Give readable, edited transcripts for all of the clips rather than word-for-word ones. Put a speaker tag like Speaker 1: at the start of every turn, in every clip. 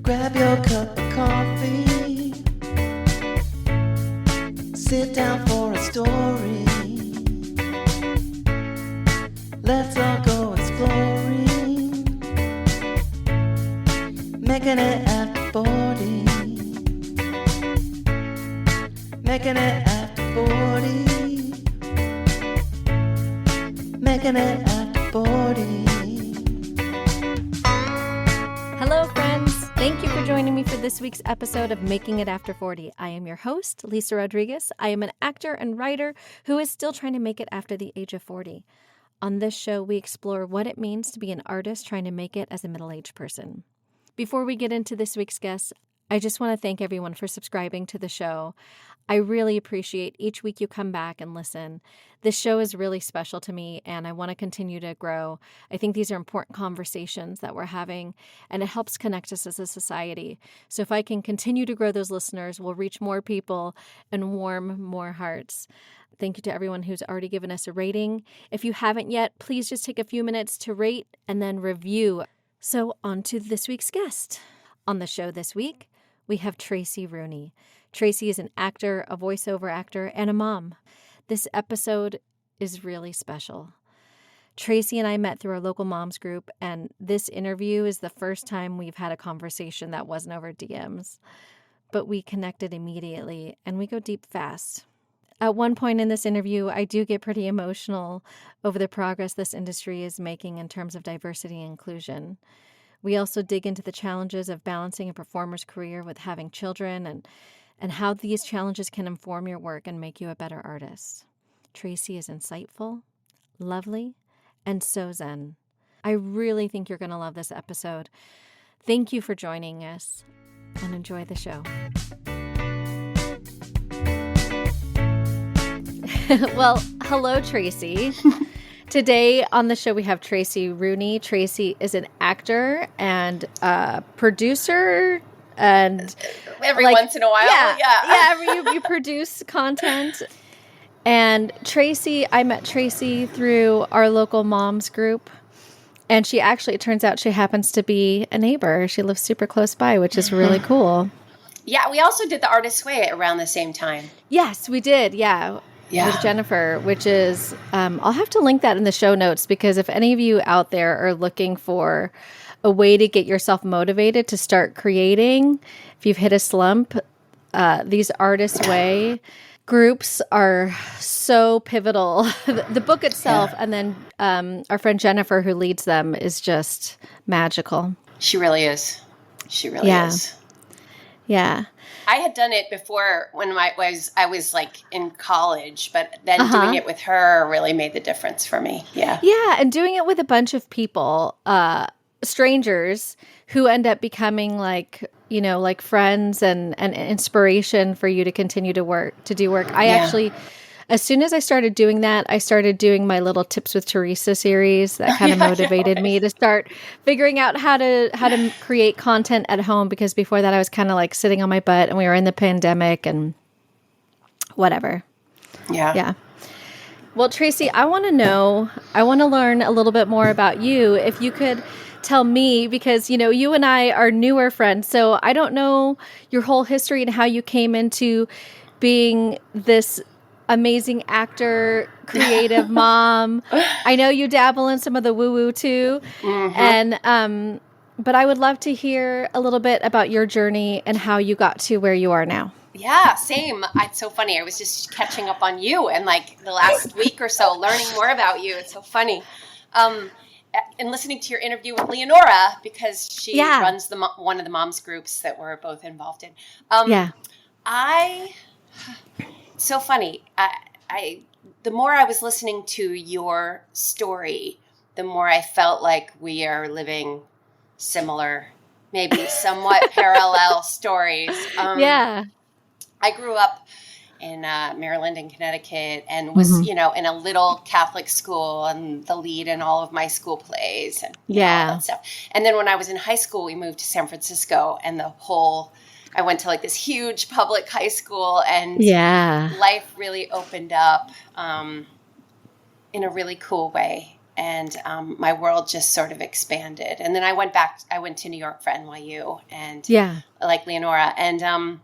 Speaker 1: Grab your cup of coffee. Sit down for a story. Let's all go exploring. Making it after 40. Making it after 40. Making it after 40.
Speaker 2: Hello, friends. Thank you for joining me for this week's episode of Making It After 40. I am your host, Lisa Rodriguez. I am an actor and writer who is still trying to make it after the age of 40. On this show, we explore what it means to be an artist trying to make it as a middle-aged person. Before we get into this week's guest, I just want to thank everyone for subscribing to the show. I really appreciate each week you come back and listen. This show is really special to me, and I want to continue to grow. I think these are important conversations that we're having, and it helps connect us as a society. So if I can continue to grow those listeners, we'll reach more people and warm more hearts. Thank you to everyone who's already given us a rating. If you haven't yet, please just take a few minutes to rate and then review. So on to this week's guest. On the show this week, we have Tracey Rooney. Tracey is an actor, a voiceover actor, and a mom. This episode is really special. Tracey and I met through our local moms group, and this interview is the first time we've had a conversation that wasn't over DMs. But we connected immediately, and we go deep fast. At one point in this interview, I do get pretty emotional over the progress this industry is making in terms of diversity and inclusion. We also dig into the challenges of balancing a performer's career with having children and how these challenges can inform your work and make you a better artist. Tracey is insightful, lovely, and so zen. I really think you're going to love this episode. Thank you for joining us, and enjoy the show. Well, hello, Tracey. Today on the show, we have Tracey Rooney. Tracey is an actor and producer, and
Speaker 3: every once in a while,
Speaker 2: you produce content. And Tracey, I met Tracey through our local moms group, and she actually, it turns out, she happens to be a neighbor. She lives super close by, which is really cool.
Speaker 3: Yeah, we also did the Artist's Way around the same time.
Speaker 2: Yes, we did. Yeah. With Jennifer, which is, I'll have to link that in the show notes, because if any of you out there are looking for a way to get yourself motivated to start creating, if you've hit a slump, these Artist's Way groups are so pivotal. The book itself, and then our friend Jennifer, who leads them, is just magical.
Speaker 3: She really is. She really is.
Speaker 2: Yeah.
Speaker 3: I had done it before when I was like in college, but then doing it with her really made the difference for me. Yeah.
Speaker 2: Yeah, and doing it with a bunch of people, strangers who end up becoming like friends and inspiration for you to continue to do work. I actually, as soon as I started doing that, I started doing my little Tips with Teresa series that kind of motivated me to start figuring out how to create content at home, because before that I was kind of like sitting on my butt, and we were in the pandemic and whatever. Yeah. Well, Tracey, I want to learn a little bit more about you. If you could tell me, because, you and I are newer friends, so I don't know your whole history and how you came into being this amazing actor, creative mom. I know you dabble in some of the woo-woo too. Mm-hmm. And, but I would love to hear a little bit about your journey and how you got to where you are now.
Speaker 3: Yeah, same. It's so funny. I was just catching up on you and like the last week or so, learning more about you. It's so funny. And listening to your interview with Leonora, because she runs one of the moms groups that we're both involved in. So funny. The more I was listening to your story, the more I felt like we are living similar, maybe somewhat parallel stories. I grew up in Maryland and Connecticut, and was, in a little Catholic school, and the lead in all of my school plays and all that stuff. And then when I was in high school, we moved to San Francisco, and I went to like this huge public high school, and life really opened up in a really cool way. and my world just sort of expanded. And then I went to New York for NYU and like Leonora. And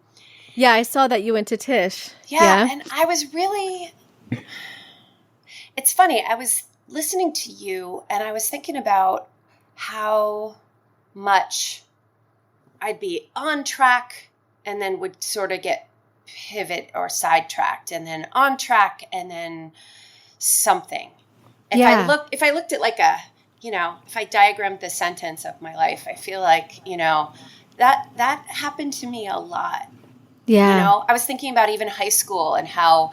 Speaker 2: I saw that you went to Tisch.
Speaker 3: And I was really, it's funny, I was listening to you and I was thinking about how much I'd be on track and then would sort of get pivot or sidetracked and then on track and then something. If I looked at like a, if I diagrammed the sentence of my life, I feel like, that happened to me a lot.
Speaker 2: Yeah.
Speaker 3: I was thinking about even high school and how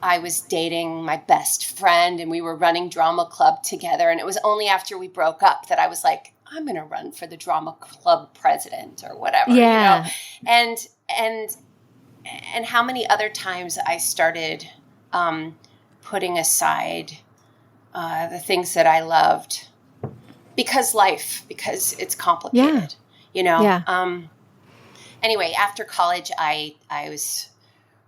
Speaker 3: I was dating my best friend and we were running drama club together. And it was only after we broke up that I was like, I'm going to run for the drama club president or whatever, and how many other times I started putting aside the things that I loved because it's complicated, Anyway, after college, I was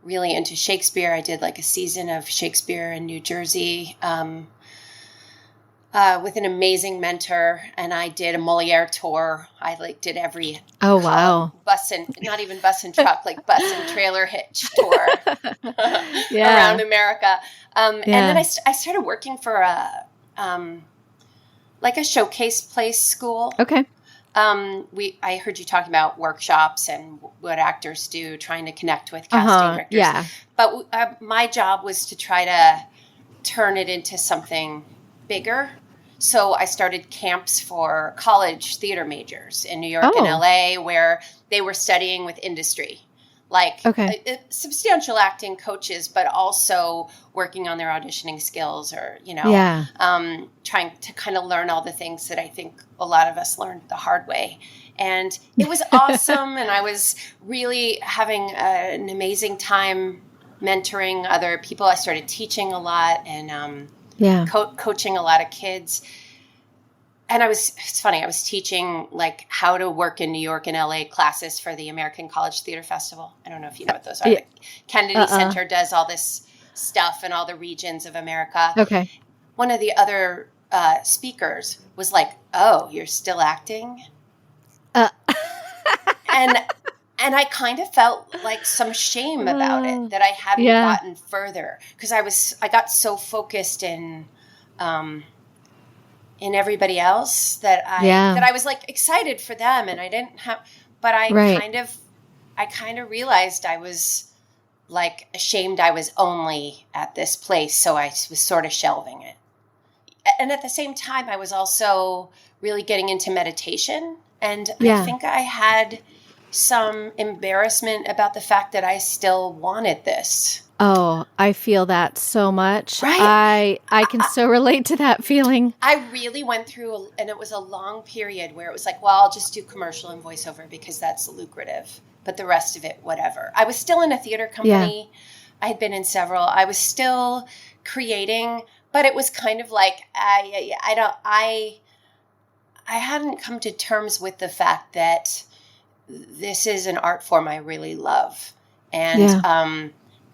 Speaker 3: really into Shakespeare. I did like a season of Shakespeare in New Jersey with an amazing mentor, and I did a Moliere tour. I did every bus and not even bus and truck, like bus and trailer hitch tour around America. And then I started working for a showcase place school.
Speaker 2: Okay.
Speaker 3: I heard you talking about workshops and what actors do, trying to connect with casting directors.
Speaker 2: Yeah.
Speaker 3: But my job was to try to turn it into something bigger. So I started camps for college theater majors in New York and LA, where they were studying with industry, substantial acting coaches, but also working on their auditioning skills or, trying to kind of learn all the things that I think a lot of us learned the hard way. And it was awesome. And I was really having an amazing time mentoring other people. I started teaching a lot and coaching a lot of kids. And it's funny, I was teaching like how to work in New York and LA classes for the American College Theater Festival. I don't know if you know what those are. The Kennedy Center does all this stuff in all the regions of America.
Speaker 2: Okay.
Speaker 3: One of the other speakers was like, "Oh, you're still acting?" And I kind of felt like some shame about it, that I hadn't gotten further, because I got so focused in everybody else that I was like excited for them, and I didn't have, but I kind of realized I was like ashamed I was only at this place, so I was sort of shelving it. And at the same time, I was also really getting into meditation, and I think I had some embarrassment about the fact that I still wanted this.
Speaker 2: Oh, I feel that so much.
Speaker 3: Right?
Speaker 2: I can so relate to that feeling.
Speaker 3: I really went through, and it was a long period where it was like, well, I'll just do commercial and voiceover because that's lucrative, but the rest of it, whatever. I was still in a theater company. I had been in several. I was still creating, but it was kind of like, I hadn't come to terms with the fact that this is an art form I really love. And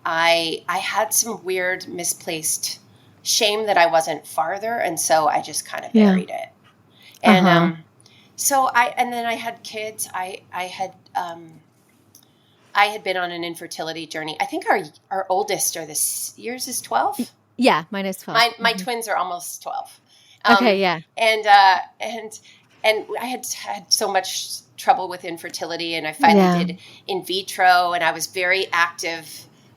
Speaker 3: I had some weird misplaced shame that I wasn't farther. And so I just kind of buried it. And and then I had kids. I had been on an infertility journey. I think our oldest yours is 12.
Speaker 2: Yeah, mine is 12.
Speaker 3: My twins are almost 12.
Speaker 2: Okay, yeah.
Speaker 3: And I had so much trouble with infertility, and I finally did in vitro, and I was very active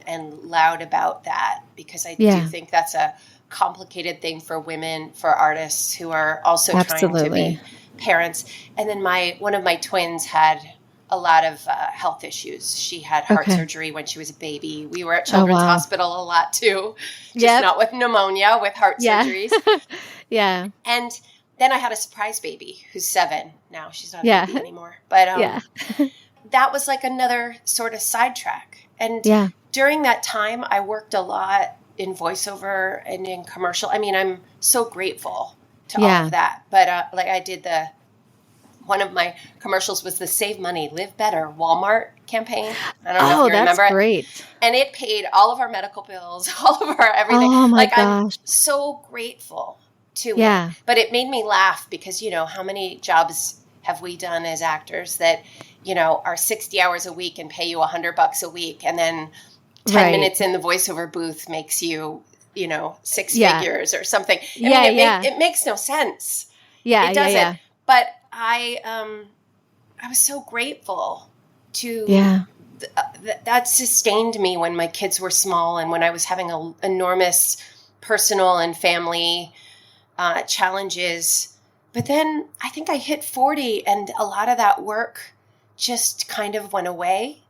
Speaker 3: and loud about that, because I do think that's a complicated thing for women, for artists who are also trying to be parents. And then one of my twins had a lot of health issues. She had heart surgery when she was a baby. We were at Children's Hospital a lot too, just not with pneumonia, with heart surgeries. And then I had a surprise baby who's 7 now. She's not a baby anymore. But that was like another sort of sidetrack. And during that time, I worked a lot in voiceover and in commercial. I mean, I'm so grateful to all of that. But I did one of my commercials was the Save Money, Live Better Walmart campaign. I don't know if you remember it. Oh, that's
Speaker 2: great.
Speaker 3: And it paid all of our medical bills, all of our everything.
Speaker 2: Oh my gosh.
Speaker 3: I'm so grateful to
Speaker 2: Yeah.
Speaker 3: it. But it made me laugh because, how many jobs have we done as actors that, are 60 hours a week and pay you $100 a week. And then 10 minutes in the voiceover booth makes you, six figures or something. It makes no sense.
Speaker 2: Yeah.
Speaker 3: It doesn't.
Speaker 2: Yeah.
Speaker 3: But I was so grateful to that sustained me when my kids were small and when I was having enormous personal and family challenges. But then I think I hit 40 and a lot of that work just kind of went away.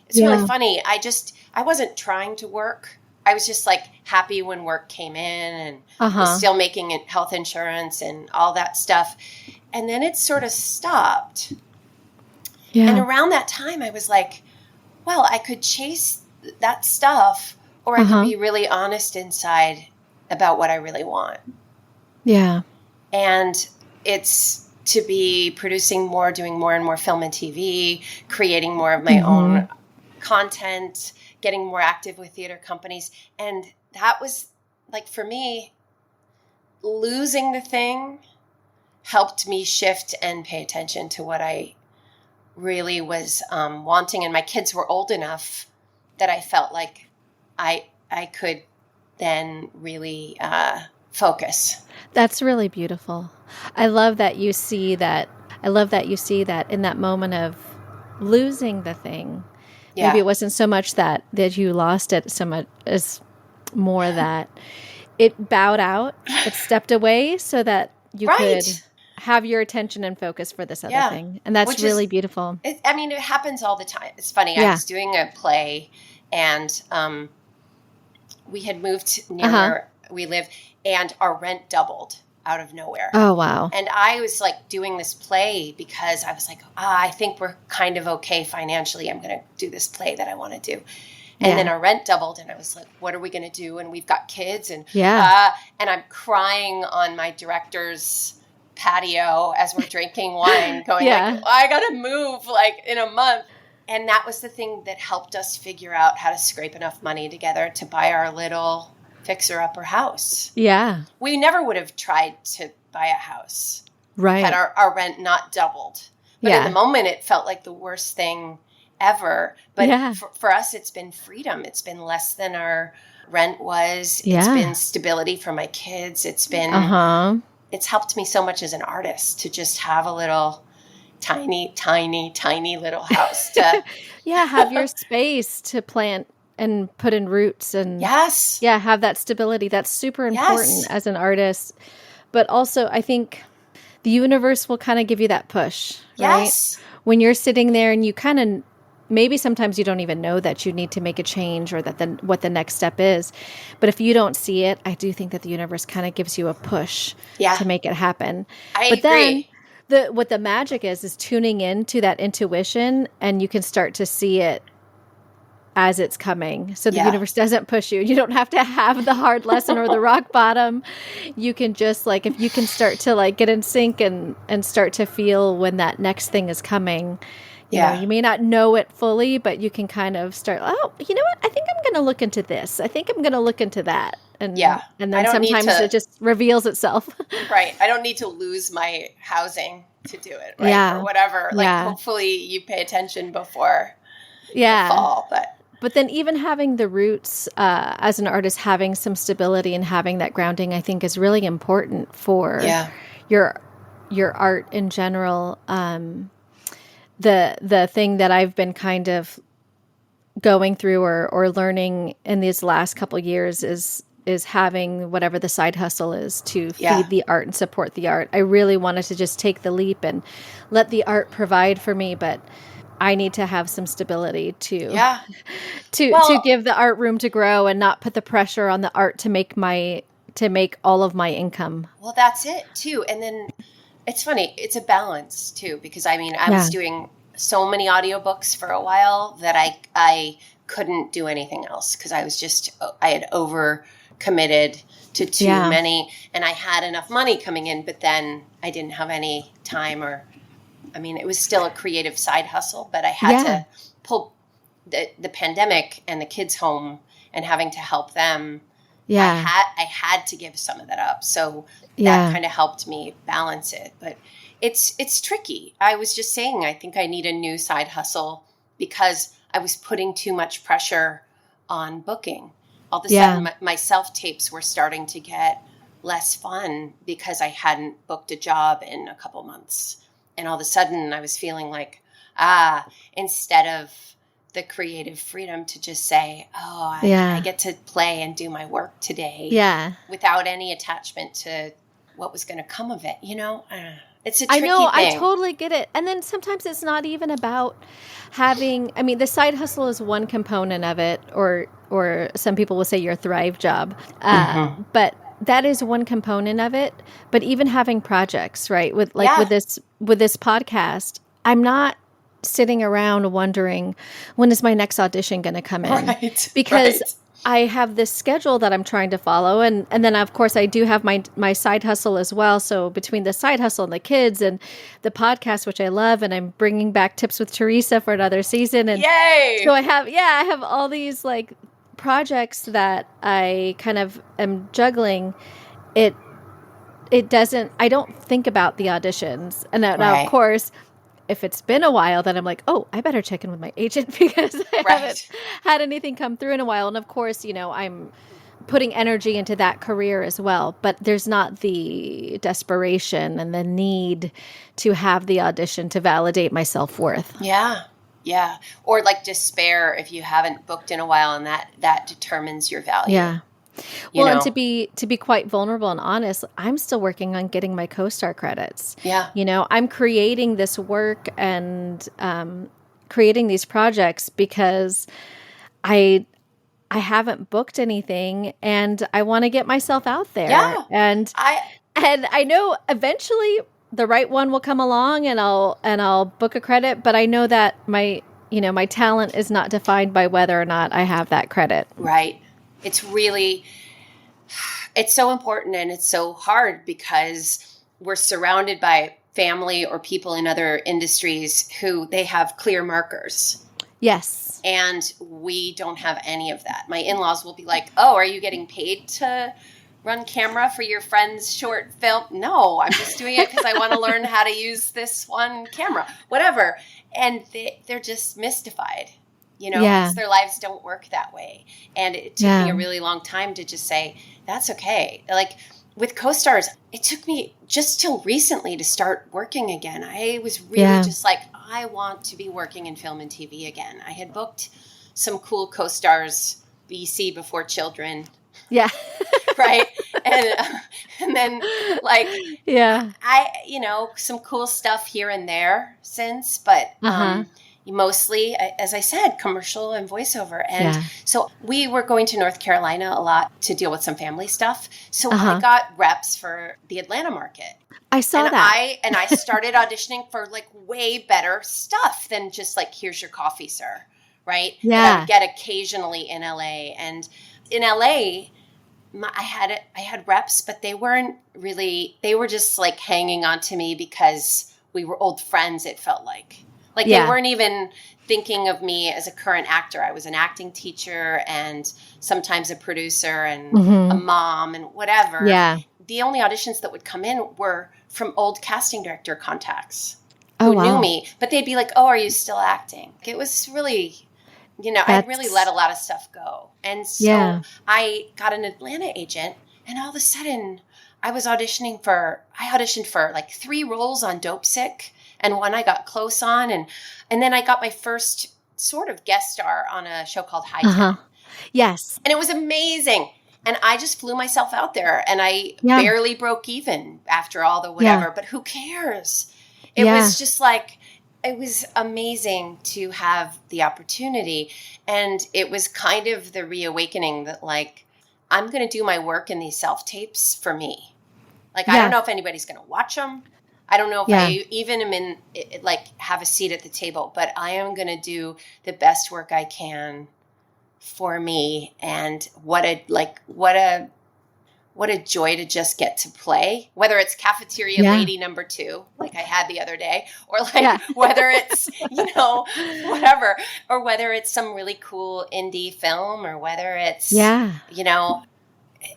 Speaker 3: It's really funny. I wasn't trying to work. I was just like happy when work came in and was still making health insurance and all that stuff. And then it sort of stopped. Yeah. And around that time I was like, well, I could chase that stuff or I could be really honest inside about what I really want. Yeah. And it's to be producing more, doing more and more film and TV, creating more of my own content, getting more active with theater companies. And that was like, for me, losing the thing helped me shift and pay attention to what I really was wanting. And my kids were old enough that I felt like I could then really focus.
Speaker 2: That's really beautiful. I love that you see that. I love that you see that in that moment of losing the thing. Yeah. Maybe it wasn't so much that you lost it so much as more that it bowed out, it stepped away so that you could have your attention and focus for this other thing. And that's really beautiful.
Speaker 3: It happens all the time. It's funny. I was doing a play and we had moved near where we live and our rent doubled out of nowhere.
Speaker 2: Oh, wow.
Speaker 3: And I was like doing this play because I was like, I think we're kind of okay financially. I'm going to do this play that I want to do. And then our rent doubled and I was like, what are we going to do? And we've got kids and I'm crying on my director's patio as we're drinking wine going like, I got to move like in a month. And that was the thing that helped us figure out how to scrape enough money together to buy our little fixer-upper house. Yeah. We never would have tried to buy a house. Right. Had our rent not doubled. But in the moment, it felt like the worst thing ever. But for us, it's been freedom. It's been less than our rent was. Yeah. It's been stability for my kids. It's been, it's helped me so much as an artist to just have a little tiny little house to
Speaker 2: have your space to plant and put in roots and have that stability. That's super important as an artist. But also I think the universe will kind of give you that push, right? When you're sitting there and you kind of, maybe sometimes you don't even know that you need to make a change or that what the next step is. But if you don't see it, I do think that the universe kind of gives you a push to make it happen.
Speaker 3: I agree.
Speaker 2: Then what the magic is tuning in to that intuition and you can start to see it as it's coming. So the universe doesn't push you. You don't have to have the hard lesson or the rock bottom. You can just like, if you can start to like get in sync and start to feel when that next thing is coming, you know, you may not know it fully, but you can kind of start, oh, you know what? I think I'm going to look into this. I think I'm going to look into that. And and then sometimes it just reveals itself.
Speaker 3: Right. I don't need to lose my housing to do it. Right. Or whatever. Like hopefully you pay attention before the fall, But
Speaker 2: then even having the roots as an artist, having some stability and having that grounding, I think is really important for your art in general. The thing that I've been kind of going through or learning in these last couple of years is having whatever the side hustle is to feed the art and support the art. I really wanted to just take the leap and let the art provide for me, but I need to have some stability to give the art room to grow and not put the pressure on the art to make all of my income.
Speaker 3: Well, that's it too. And then it's funny, it's a balance too, because I was doing so many audiobooks for a while that I couldn't do anything else because I had over committed to too many and I had enough money coming in, but then I didn't have any time it was still a creative side hustle, but I had to pull the pandemic and the kids home and having to help them
Speaker 2: Yeah.
Speaker 3: I had to give some of that up. So
Speaker 2: Yeah.
Speaker 3: that kind of helped me balance it. But it's tricky. I was just saying, I think I need a new side hustle because I was putting too much pressure on booking. All of a sudden, my self-tapes were starting to get less fun because I hadn't booked a job in a couple months. And all of a sudden, I was feeling like, instead of the creative freedom to just say, I get to play and do my work today without any attachment to what was going to come of it. It's a tricky thing.
Speaker 2: I totally get it. And then sometimes it's not even about having, the side hustle is one component of it, or some people will say your thrive job. But that is one component of it. But even having projects, right? With this podcast, I'm not sitting around wondering, when is my next audition going to come in?
Speaker 3: Right.
Speaker 2: Because I have this schedule that I'm trying to follow. And then, of course, I do have my side hustle as well. So between the side hustle and the kids and the podcast, which I love, and I'm bringing back Tips with Teresa for another season. And
Speaker 3: yay!
Speaker 2: So I have all these like projects that I kind of am juggling. I don't think about the auditions. And now, of course, if it's been a while, then I'm like, I better check in with my agent because I haven't had anything come through in a while. And of course, I'm putting energy into that career as well. But there's not the desperation and the need to have the audition to validate my self-worth.
Speaker 3: Yeah. Yeah. Or like despair if you haven't booked in a while, and that determines your value.
Speaker 2: Yeah. Well, and to be quite vulnerable and honest, I'm still working on getting my co-star credits.
Speaker 3: Yeah.
Speaker 2: I'm creating this work and creating these projects because I haven't booked anything and I want to get myself out there.
Speaker 3: Yeah.
Speaker 2: And I know eventually the right one will come along and I'll book a credit, but I know that my talent is not defined by whether or not I have that credit.
Speaker 3: Right. It's so important, and it's so hard because we're surrounded by family or people in other industries who they have clear markers.
Speaker 2: Yes.
Speaker 3: And we don't have any of that. My in-laws will be like, are you getting paid to run camera for your friend's short film? No, I'm just doing it because I want to learn how to use this one camera, whatever. And they're just mystified. Because their lives don't work that way. And it took me a really long time to just say, that's okay. Like with co-stars, it took me just till recently to start working again. I was really just like, I want to be working in film and TV again. I had booked some cool co-stars, BC Before Children.
Speaker 2: Yeah.
Speaker 3: Right. And then like, some cool stuff here and there since, but, mostly, as I said, commercial and voiceover. And so we were going to North Carolina a lot to deal with some family stuff. So I got reps for the Atlanta market.
Speaker 2: I saw that.
Speaker 3: And I started auditioning for like way better stuff than just like, here's your coffee, sir. Right?
Speaker 2: Yeah.
Speaker 3: That I would get occasionally in LA. And in LA, I had reps, but they weren't really, they were just like hanging on to me because we were old friends, it felt like. Like they weren't even thinking of me as a current actor. I was an acting teacher and sometimes a producer and a mom and whatever.
Speaker 2: Yeah.
Speaker 3: The only auditions that would come in were from old casting director contacts who knew me. But they'd be like, are you still acting? It was really, I'd really let a lot of stuff go. And so I got an Atlanta agent and all of a sudden I auditioned for like 3 roles on Dope Sick. And one I got close on. And then I got my first sort of guest star on a show called High Town.
Speaker 2: Yes.
Speaker 3: And it was amazing. And I just flew myself out there. And I barely broke even after all the whatever. But who cares? It was just like, it was amazing to have the opportunity. And it was kind of the reawakening that like, I'm going to do my work in these self-tapes for me. Like, I don't know if anybody's going to watch them. I don't know if I even am in, like, have a seat at the table, but I am going to do the best work I can for me. And what a joy to just get to play, whether it's cafeteria lady number 2, like I had the other day, or like whether it's, whatever, or whether it's some really cool indie film, or whether it's,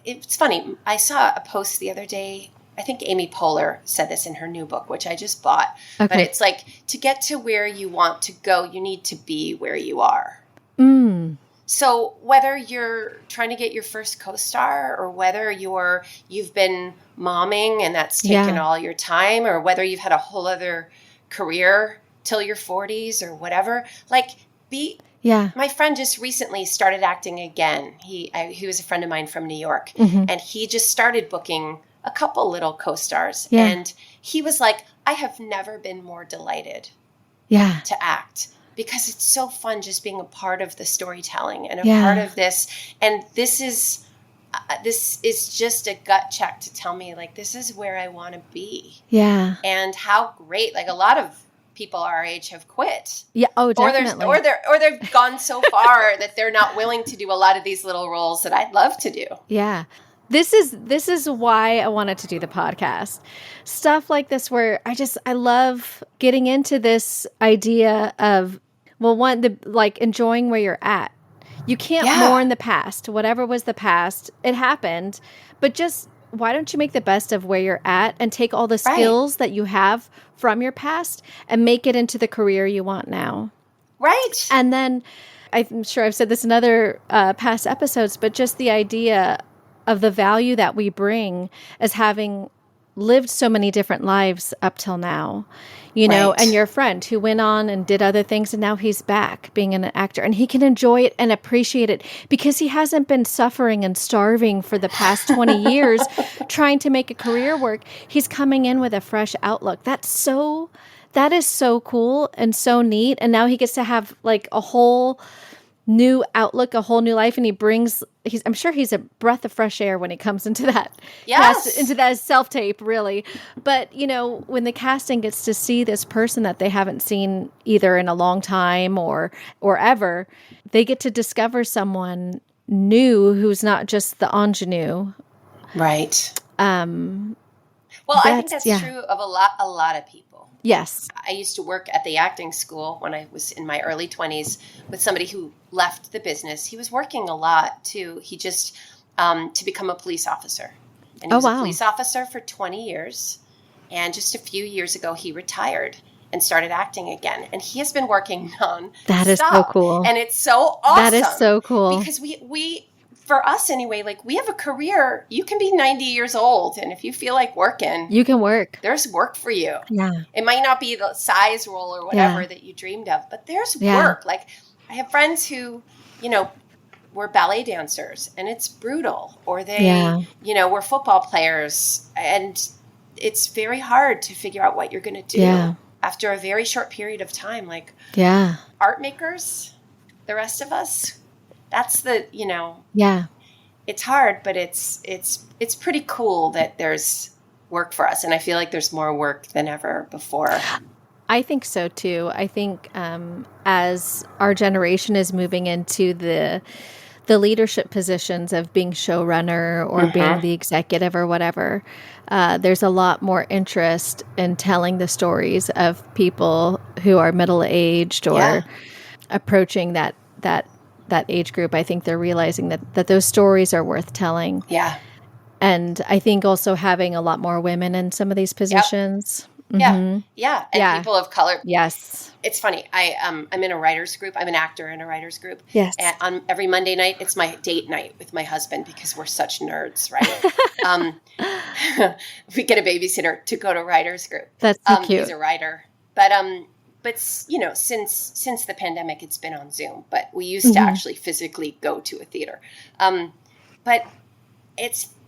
Speaker 3: it's funny. I saw a post the other day. I think Amy Poehler said this in her new book, which I just bought.
Speaker 2: Okay.
Speaker 3: But it's like, to get to where you want to go, you need to be where you are.
Speaker 2: Mm.
Speaker 3: So whether you're trying to get your first co-star, or whether you've been momming and that's taken all your time, or whether you've had a whole other career till your 40s or whatever, like my friend just recently started acting again. He was a friend of mine from New York, and he just started booking a couple little co-stars.
Speaker 2: Yeah.
Speaker 3: And he was like, I have never been more delighted to act, because it's so fun just being a part of the storytelling and a part of this. And this is just a gut check to tell me, like, this is where I want to be.
Speaker 2: Yeah.
Speaker 3: And how great, like, a lot of people our age have quit.
Speaker 2: Yeah. Oh, definitely.
Speaker 3: Or they've gone so far that they're not willing to do a lot of these little roles that I'd love to do.
Speaker 2: Yeah. This is why I wanted to do the podcast. Stuff like this where I love getting into this idea of, well, like enjoying where you're at. You can't mourn the past. Whatever was the past, it happened. But just, why don't you make the best of where you're at and take all the skills that you have from your past and make it into the career you want now?
Speaker 3: Right.
Speaker 2: And then, I'm sure I've said this in other past episodes, but just the idea of the value that we bring as having lived so many different lives up till now, you know, and your friend who went on and did other things, and now he's back being an actor, and he can enjoy it and appreciate it because he hasn't been suffering and starving for the past 20 years trying to make a career work. He's coming in with a fresh outlook. That is so cool and so neat. And now he gets to have like a whole new outlook, a whole new life, and I'm sure he's a breath of fresh air when he comes into that into that self-tape, really. But you know, when the casting gets to see this person that they haven't seen either in a long time or ever, they get to discover someone new who's not just the ingenue.
Speaker 3: Right. Well, I think that's true of a lot of people.
Speaker 2: Yes.
Speaker 3: I used to work at the acting school when I was in my early 20s with somebody who left the business. He was working a lot too. He just to become a police officer. And he was a police officer for 20 years. And just a few years ago, he retired and started acting again. And he has been working on
Speaker 2: That is so cool.
Speaker 3: And it's so awesome.
Speaker 2: That is so cool.
Speaker 3: Because we for us anyway, like, we have a career. You can be 90 years old, and if you feel like working,
Speaker 2: you can work.
Speaker 3: There's work for you.
Speaker 2: Yeah.
Speaker 3: It might not be the size role or whatever that you dreamed of, but there's work. Like, I have friends who, you know, were ballet dancers, and it's brutal. Or they, you know, were football players, and it's very hard to figure out what you're going to do after a very short period of time. Like, art makers, the rest of us, that's the, you know, it's hard, but it's pretty cool that there's work for us. And I feel like there's more work than ever before.
Speaker 2: I think so too. I think as our generation is moving into the leadership positions of being showrunner or being the executive or whatever, there's a lot more interest in telling the stories of people who are middle-aged or approaching that age group. I think they're realizing that those stories are worth telling. Yeah. And I think also having a lot more women in some of these positions.
Speaker 3: And people of color.
Speaker 2: Yes.
Speaker 3: It's funny. I'm in a writer's group. I'm an actor in a writer's group.
Speaker 2: Yes.
Speaker 3: And on every Monday night, it's my date night with my husband because we're such nerds, right? We get a babysitter to go to writer's group.
Speaker 2: That's so cute.
Speaker 3: He's a writer. But you know, since the pandemic, it's been on Zoom. But we used to actually physically go to a theater. But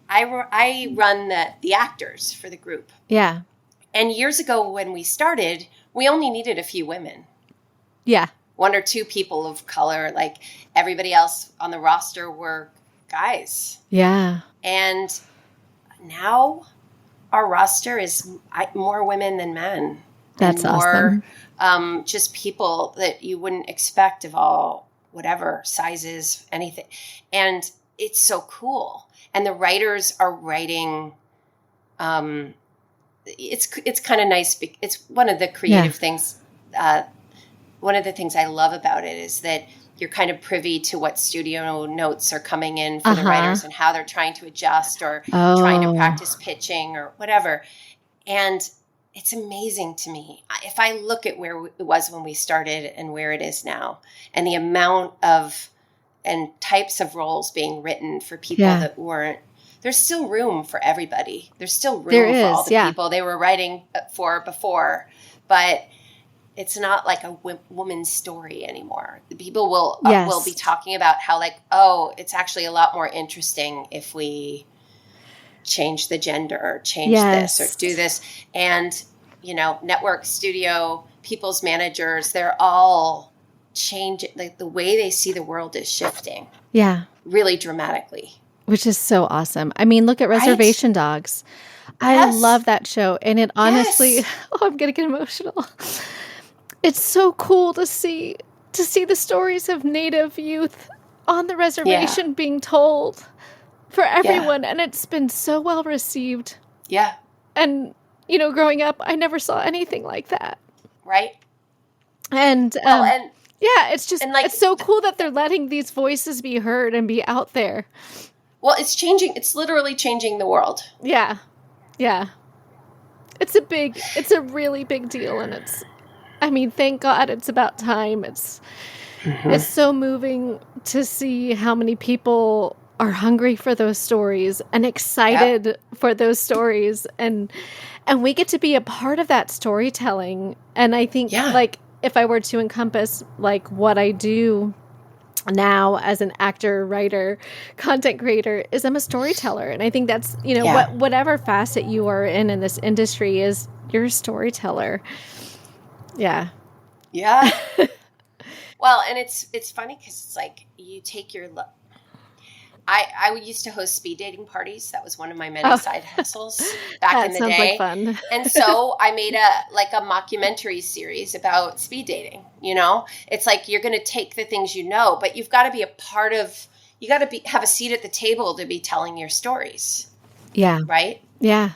Speaker 3: I run the actors for the group.
Speaker 2: Yeah.
Speaker 3: And years ago when we started, we only needed a few women.
Speaker 2: Yeah.
Speaker 3: One or two people of color. Like, everybody else on the roster were guys.
Speaker 2: Yeah.
Speaker 3: And now our roster is more women than men.
Speaker 2: That's
Speaker 3: more,
Speaker 2: awesome.
Speaker 3: Just people that you wouldn't expect of all, whatever, sizes, anything. And it's so cool. And the writers are writing, it's kind of nice. It's one of the creative things. One of the things I love about it is that you're kind of privy to what studio notes are coming in for the writers and how they're trying to adjust or trying to practice pitching or whatever. And it's amazing to me. If I look at where it was when we started and where it is now, and the amount of and types of roles being written for people that weren't, there's still room for everybody. There's still room for all the people they were writing for before, but it's not like a woman's story anymore. The people will be talking about how like, oh, it's actually a lot more interesting if we change the gender or change this or do this. And, you know, network, studio, people's managers, they're all changing. Like the way they see the world is shifting. Yeah. Really dramatically.
Speaker 2: Which is so awesome. I mean, look at Reservation Dogs. I love that show. And it honestly, I'm going to get emotional. It's so cool to see the stories of Native youth on the reservation being told for everyone. And it's been so well received. Yeah. And, you know, growing up, I never saw anything like that.
Speaker 3: Right.
Speaker 2: And, it's just, and like, it's so cool that they're letting these voices be heard and be out there.
Speaker 3: Well, it's changing. It's literally changing the world.
Speaker 2: Yeah. Yeah. It's a really big deal. And I mean, thank God it's about time. It's so moving to see how many people are hungry for those stories and excited for those stories. And we get to be a part of that storytelling. And I think like if I were to encompass like what I do now as an actor, writer, content creator is I'm a storyteller. And I think that's, you know, whatever facet you are in this industry is you're a storyteller. Yeah.
Speaker 3: Yeah. Well, and it's funny because it's like you take your look. I used to host speed dating parties. That was one of my many side hustles back in the day. That sounds like fun. And so I made a mockumentary series about speed dating. You know, it's like you're going to take the things you know, but you've got to be a part of. You got to have a seat at the table to be telling your stories. Yeah. Right. Yeah.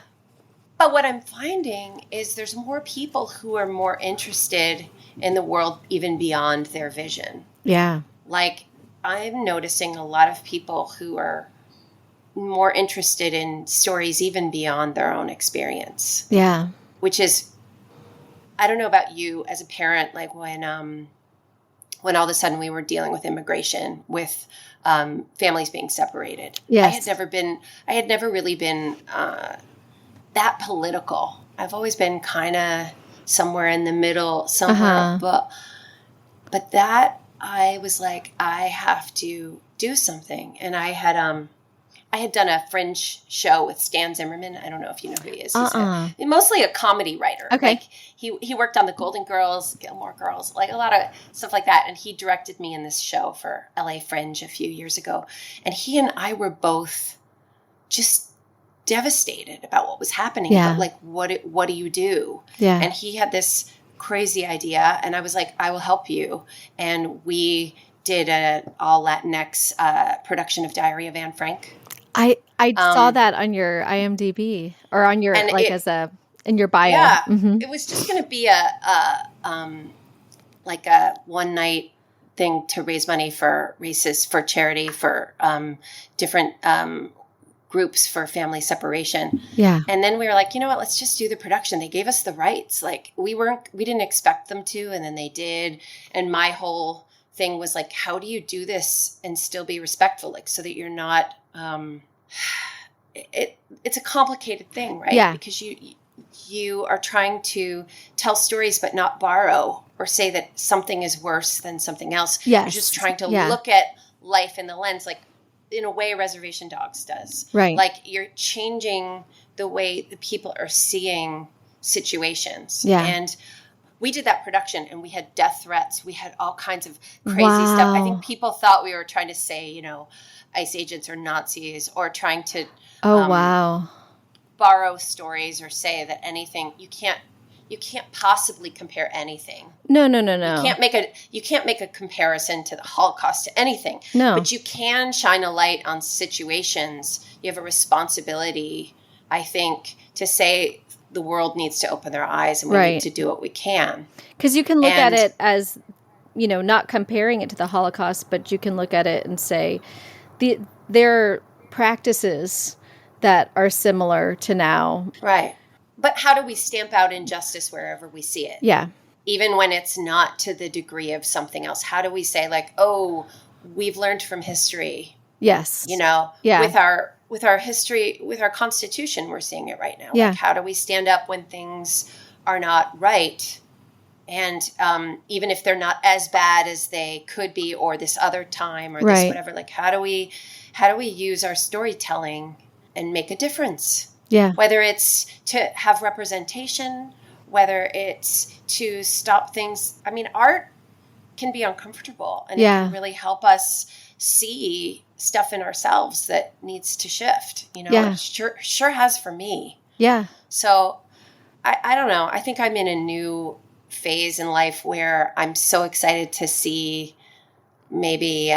Speaker 3: But what I'm finding is there's more people who are more interested in the world even beyond their vision. Yeah. Like I'm noticing a lot of people who are more interested in stories even beyond their own experience. Yeah. Which is, I don't know about you as a parent, like when all of a sudden we were dealing with immigration, with families being separated. Yes. I had never really been that political. I've always been kind of somewhere in the middle, somewhere, but that I was like, I have to do something. And I had done a Fringe show with Stan Zimmerman. I don't know if you know who he is. He's mostly a comedy writer. Okay. Like he worked on the Golden Girls, Gilmore Girls, like a lot of stuff like that. And he directed me in this show for LA Fringe a few years ago. And he and I were both just devastated about what was happening. Yeah. But like, what do you do? Yeah. And he had this crazy idea. And I was like, I will help you. And we did an all Latinx production of Diary of Anne Frank.
Speaker 2: I saw that on your IMDb or on your, in your bio.
Speaker 3: Yeah. Mm-hmm. It was just going to be a one night thing to raise money for charity for different groups for family separation. Yeah. And then we were like, you know what, let's just do the production. They gave us the rights. Like we didn't expect them to, and then they did. And my whole thing was like, how do you do this and still be respectful? Like, so that you're not, it's a complicated thing, right? Yeah. Because you are trying to tell stories, but not borrow or say that something is worse than something else. Yes. You're just trying to look at life in the lens, like, in a way Reservation Dogs does. Right. Like you're changing the way the people are seeing situations. Yeah. And we did that production and we had death threats. We had all kinds of crazy stuff. I think people thought we were trying to say, you know, ICE agents are Nazis or trying to borrow stories or say that anything you can't possibly compare anything. No. You can't make a comparison to the Holocaust to anything. No. But you can shine a light on situations. You have a responsibility, I think, to say the world needs to open their eyes and we need to do what we can.
Speaker 2: Because you can look at it as not comparing it to the Holocaust, but you can look at it and say there are practices that are similar to now.
Speaker 3: Right. But how do we stamp out injustice wherever we see it?
Speaker 2: Yeah.
Speaker 3: Even when it's not to the degree of something else? How do we say like, oh, we've learned from history?
Speaker 2: Yes.
Speaker 3: Yeah. With our history, with our Constitution, we're seeing it right now.
Speaker 2: Yeah.
Speaker 3: Like, how do we stand up when things are not right? And even if they're not as bad as they could be, or this other time, or this whatever, like how do we use our storytelling and make a difference?
Speaker 2: Yeah.
Speaker 3: Whether it's to have representation, whether it's to stop things. I mean, art can be uncomfortable, and it can really help us see stuff in ourselves that needs to shift. It sure has for me.
Speaker 2: Yeah.
Speaker 3: So I don't know. I think I'm in a new phase in life where I'm so excited to see maybe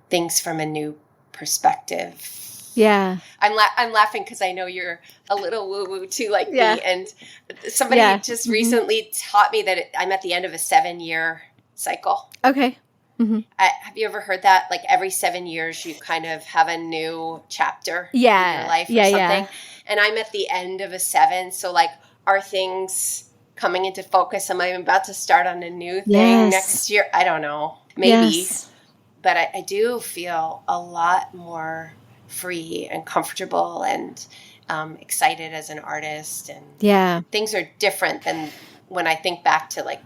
Speaker 3: things from a new perspective.
Speaker 2: Yeah.
Speaker 3: I'm laughing because I know you're a little woo-woo too, like me. And somebody just recently taught me that I'm at the end of a 7-year cycle.
Speaker 2: Okay. Mm-hmm.
Speaker 3: Have you ever heard that? Like every 7 years you kind of have a new chapter in your life or something. Yeah. And I'm at the end of a 7. So like, are things coming into focus? Am I about to start on a new thing next year? I don't know. Maybe. Yes. But I do feel a lot more free and comfortable and excited as an artist. And things are different than when I think back to like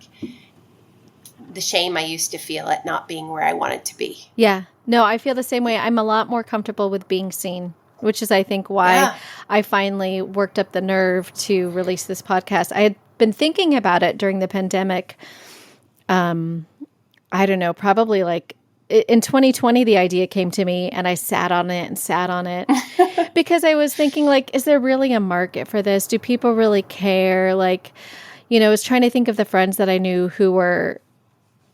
Speaker 3: the shame I used to feel at not being where I wanted to be.
Speaker 2: Yeah. No, I feel the same way. I'm a lot more comfortable with being seen, which is, I think, why I finally worked up the nerve to release this podcast. I had been thinking about it during the pandemic. I don't know, probably like in 2020, the idea came to me and I sat on it because I was thinking like, is there really a market for this? Do people really care? Like, I was trying to think of the friends that I knew who were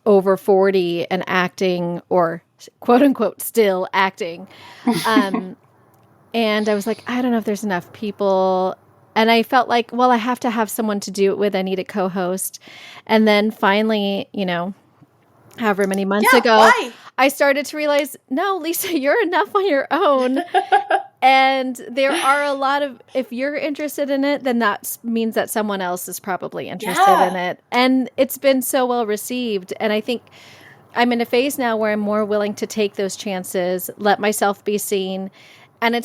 Speaker 2: over 40 and acting, or quote unquote, still acting. And I was like, I don't know if there's enough people. And I felt like, well, I have to have someone to do it with. I need a co-host. And then finally, however many months ago, I started to realize, no, Lisa, you're enough on your own. And there are a lot of, if you're interested in it, then that means that someone else is probably interested in it. And it's been so well received. And I think I'm in a phase now where I'm more willing to take those chances, let myself be seen. And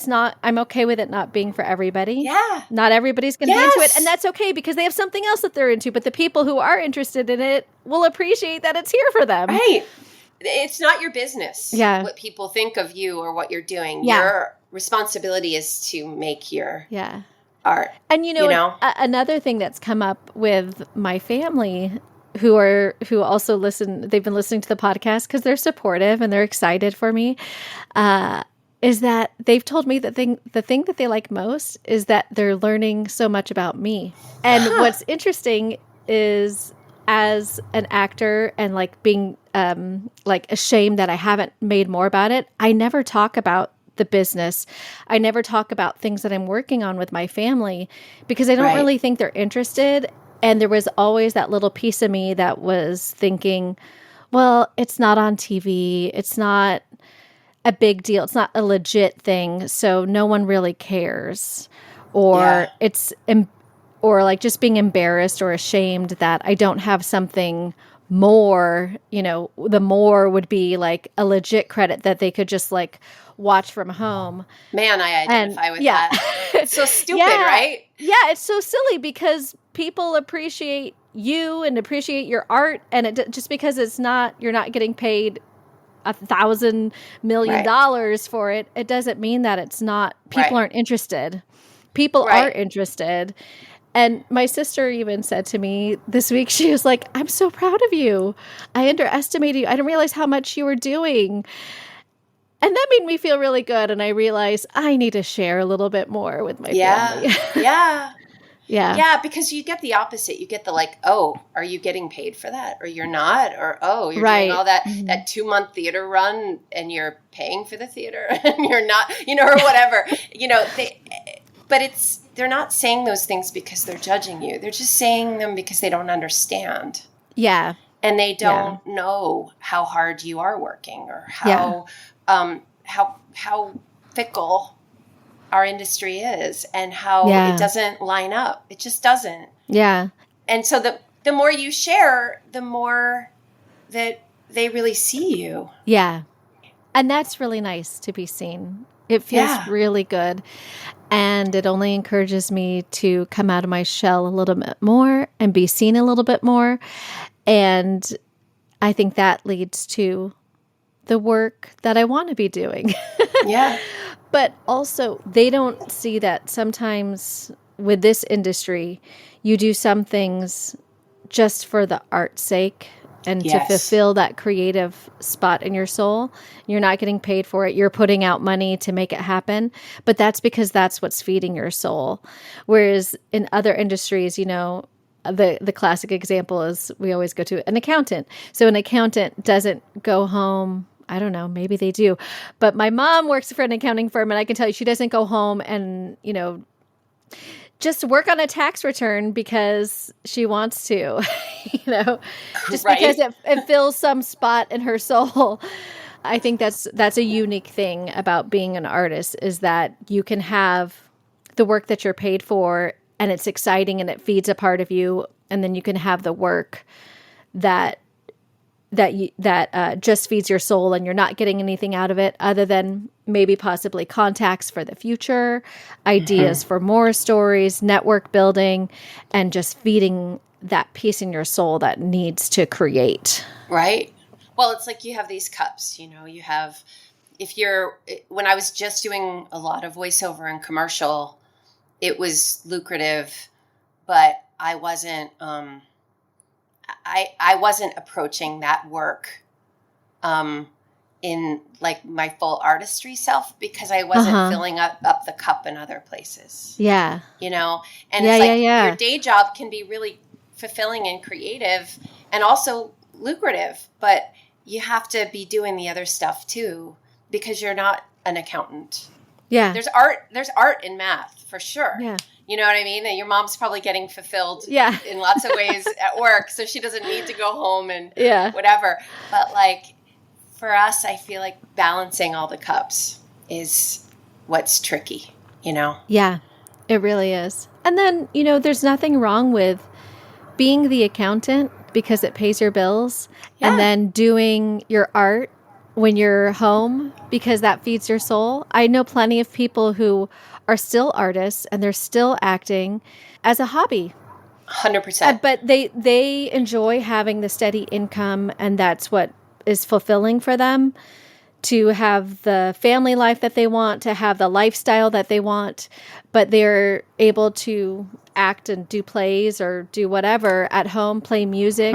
Speaker 2: I'm okay with it not being for everybody.
Speaker 3: Yeah.
Speaker 2: Not everybody's going to be into it. And that's okay because they have something else that they're into. But the people who are interested in it will appreciate that it's here for them.
Speaker 3: Right. It's not your business.
Speaker 2: Yeah.
Speaker 3: What people think of you or what you're doing. Yeah. Your responsibility is to make your art.
Speaker 2: And another thing that's come up with my family who also listen, they've been listening to the podcast because they're supportive and they're excited for me. Is that they've told me that the thing that they like most is that they're learning so much about me. And what's interesting is, as an actor and like being like ashamed that I haven't made more about it, I never talk about the business. I never talk about things that I'm working on with my family because I don't really think they're interested. And there was always that little piece of me that was thinking, well, it's not on TV. It's not a big deal. It's not a legit thing. So no one really cares. Or or like just being embarrassed or ashamed that I don't have something more, the more would be like a legit credit that they could just like watch from home.
Speaker 3: Man, I identify with that. It's so stupid, right?
Speaker 2: Yeah, it's so silly because people appreciate you and appreciate your art. And just because you're not getting paid $1,000 million for it, it doesn't mean that it's not, people aren't interested. People are interested. And my sister even said to me this week, she was like, I'm so proud of you. I underestimated you. I didn't realize how much you were doing. And that made me feel really good. And I realized I need to share a little bit more with my family. Yeah, because you get the opposite. You get the like, oh, are you getting paid for that? Or you're not? Or, oh, you're doing all that 2-month theater run and you're paying for the theater and you're not, or whatever. But they're not saying those things because they're judging you. They're just saying them because they don't understand. Yeah.
Speaker 3: and they don't know how hard you are working, or how fickle our industry is, and how it doesn't line up. It just doesn't.
Speaker 2: Yeah.
Speaker 3: And so the more you share, the more that they really see you.
Speaker 2: Yeah. And that's really nice to be seen. It feels really good. And it only encourages me to come out of my shell a little bit more and be seen a little bit more. And I think that leads to the work that I want to be doing.
Speaker 3: Yeah.
Speaker 2: But also, they don't see that sometimes with this industry, you do some things just for the art's sake and to fulfill that creative spot in your soul. You're not getting paid for it. You're putting out money to make it happen. But that's because that's what's feeding your soul. Whereas in other industries, you know, the classic example is we always go to an accountant. So an accountant doesn't go home. I don't know, maybe they do. But my mom works for an accounting firm, and I can tell you she doesn't go home and, you know, just work on a tax return because she wants to, you know, just because it fills some spot in her soul. I think that's a unique thing about being an artist, is that you can have the work that you're paid for and it's exciting and it feeds a part of you. And then you can have the work that just feeds your soul and you're not getting anything out of it other than maybe possibly contacts for the future, ideas for more stories, network building, and just feeding that piece in your soul that needs to create.
Speaker 3: Right. Well, it's like you have these cups, you know, you have, when I was just doing a lot of voiceover and commercial, it was lucrative, but I wasn't, I wasn't approaching that work in like my full artistry self, because I wasn't filling up the cup in other places.
Speaker 2: Yeah.
Speaker 3: You know, and it's like your day job can be really fulfilling and creative and also lucrative, but you have to be doing the other stuff too, because you're not an accountant.
Speaker 2: Yeah.
Speaker 3: There's art in math for sure. Yeah. You know what I mean? And your mom's probably getting fulfilled in lots of ways at work, so she doesn't need to go home and whatever. But like for us, I feel like balancing all the cups is what's tricky, you know?
Speaker 2: Yeah, it really is. And then, you know, there's nothing wrong with being the accountant because it pays your bills, and then doing your art when you're home because that feeds your soul. I know plenty of people who are still artists and they're still acting as a hobby.
Speaker 3: 100%.
Speaker 2: But they enjoy having the steady income, and that's what is fulfilling for them, to have the family life that they want, to have the lifestyle that they want, but they're able to act and do plays or do whatever at home, play music,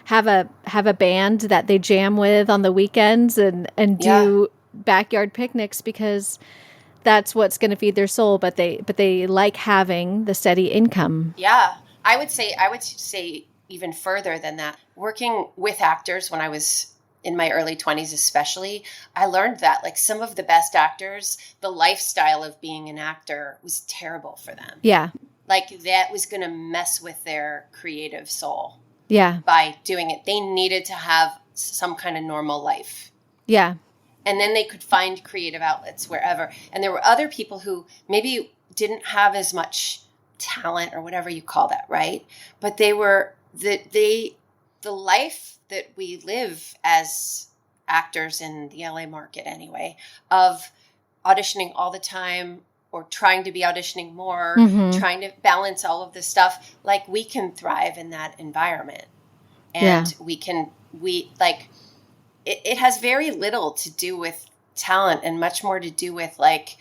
Speaker 2: have a band that they jam with on the weekends and do backyard picnics because that's what's going to feed their soul, but they like having the steady income.
Speaker 3: Yeah. I would say even further than that. Working with actors when I was in my early 20s especially, I learned that like some of the best actors, the lifestyle of being an actor was terrible for them.
Speaker 2: Yeah.
Speaker 3: Like that was going to mess with their creative soul.
Speaker 2: Yeah.
Speaker 3: By doing it. They needed to have some kind of normal life.
Speaker 2: Yeah.
Speaker 3: And then they could find creative outlets wherever. And there were other people who maybe didn't have as much talent or whatever you call that, right? But they were the life that we live as actors in the LA market anyway, of auditioning all the time or trying to be auditioning more, trying to balance all of this stuff. Like we can thrive in that environment. And it has very little to do with talent and much more to do with like,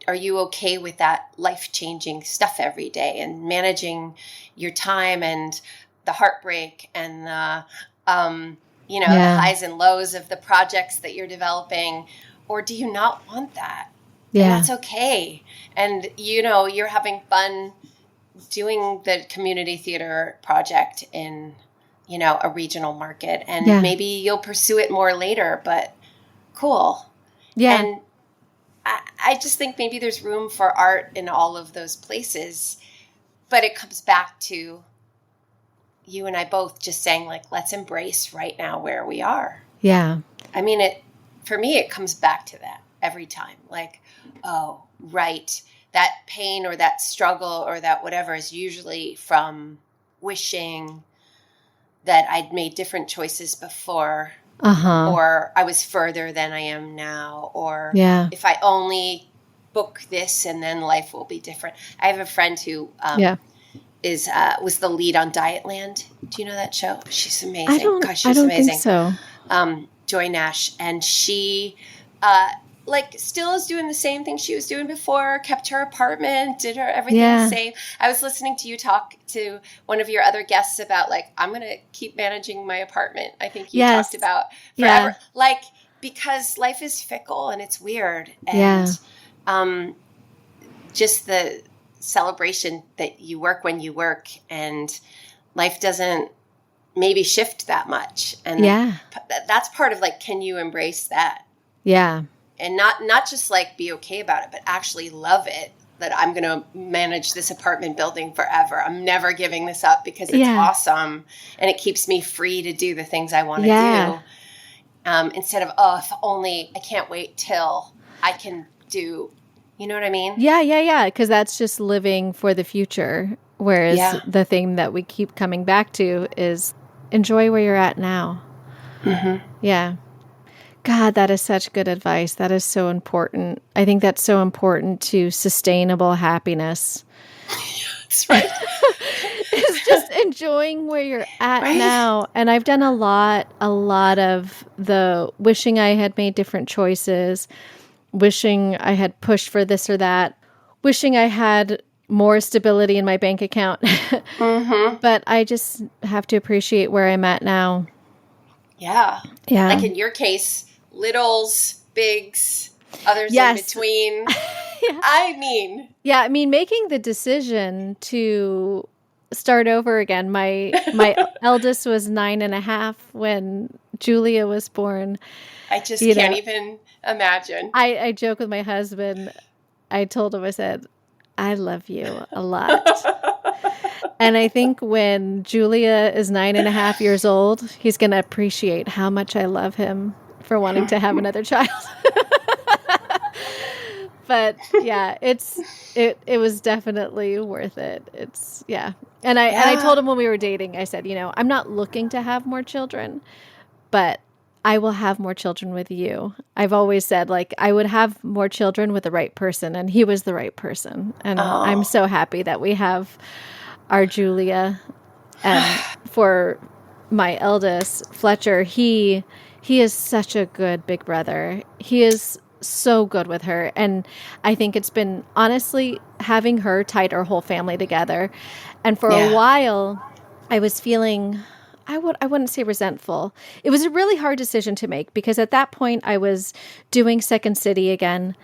Speaker 3: are you okay with that life-changing stuff every day and managing your time and the heartbreak and the highs and lows of the projects that you're developing, or do you not want that? Yeah. And that's okay. And, you know, you're having fun doing the community theater project in, you know, a regional market, and maybe you'll pursue it more later, but cool. Yeah. And I just think maybe there's room for art in all of those places, but it comes back to you and I both just saying, like, let's embrace right now where we are.
Speaker 2: Yeah.
Speaker 3: I mean, for me, it comes back to that every time. Like, oh, right. That pain or that struggle or that whatever is usually from wishing that I'd made different choices before, or I was further than I am now, or if I only book this and then life will be different. I have a friend who was the lead on Dietland. Do you know that show? She's amazing.
Speaker 2: I don't think so.
Speaker 3: Joy Nash, and she still is doing the same thing she was doing before, kept her apartment, did her everything the same. I was listening to you talk to one of your other guests about, like, I'm going to keep managing my apartment. I think you talked about forever. Like, because life is fickle and it's weird. And just the celebration that you work when you work and life doesn't maybe shift that much. And that's part of, like, can you embrace that? Yeah. And not just, like, be okay about it, but actually love it, that I'm going to manage this apartment building forever. I'm never giving this up because it's awesome. And it keeps me free to do the things I want to do. Instead of, if only I can't wait till I can do, you know what I mean?
Speaker 2: Yeah. Because that's just living for the future. Whereas the thing that we keep coming back to is enjoy where you're at now. Mm-hmm. Yeah. God, that is such good advice. That is so important. I think that's so important to sustainable happiness.
Speaker 3: That's right.
Speaker 2: It's just enjoying where you're at now. And I've done a lot of the wishing I had made different choices, wishing I had pushed for this or that, wishing I had more stability in my bank account. But I just have to appreciate where I'm at now.
Speaker 3: Yeah. Like in your case, littles, bigs, others in between. I mean,
Speaker 2: making the decision to start over again. My eldest was 9.5 when Julia was born.
Speaker 3: I just can't even imagine.
Speaker 2: I joke with my husband. I told him, I said, I love you a lot. And I think when Julia is 9.5 years old, he's going to appreciate how much I love him for wanting to have another child. But yeah, it was definitely worth it. And I told him when we were dating, I said, I'm not looking to have more children, but I will have more children with you. I've always said, like, I would have more children with the right person, and he was the right person. And I'm so happy that we have our Julia. And for my eldest, Fletcher, he is such a good big brother. He is so good with her. And I think it's been, honestly, having her tied our whole family together. And for a while, I was feeling, I wouldn't say resentful. It was a really hard decision to make because at that point I was doing Second City again.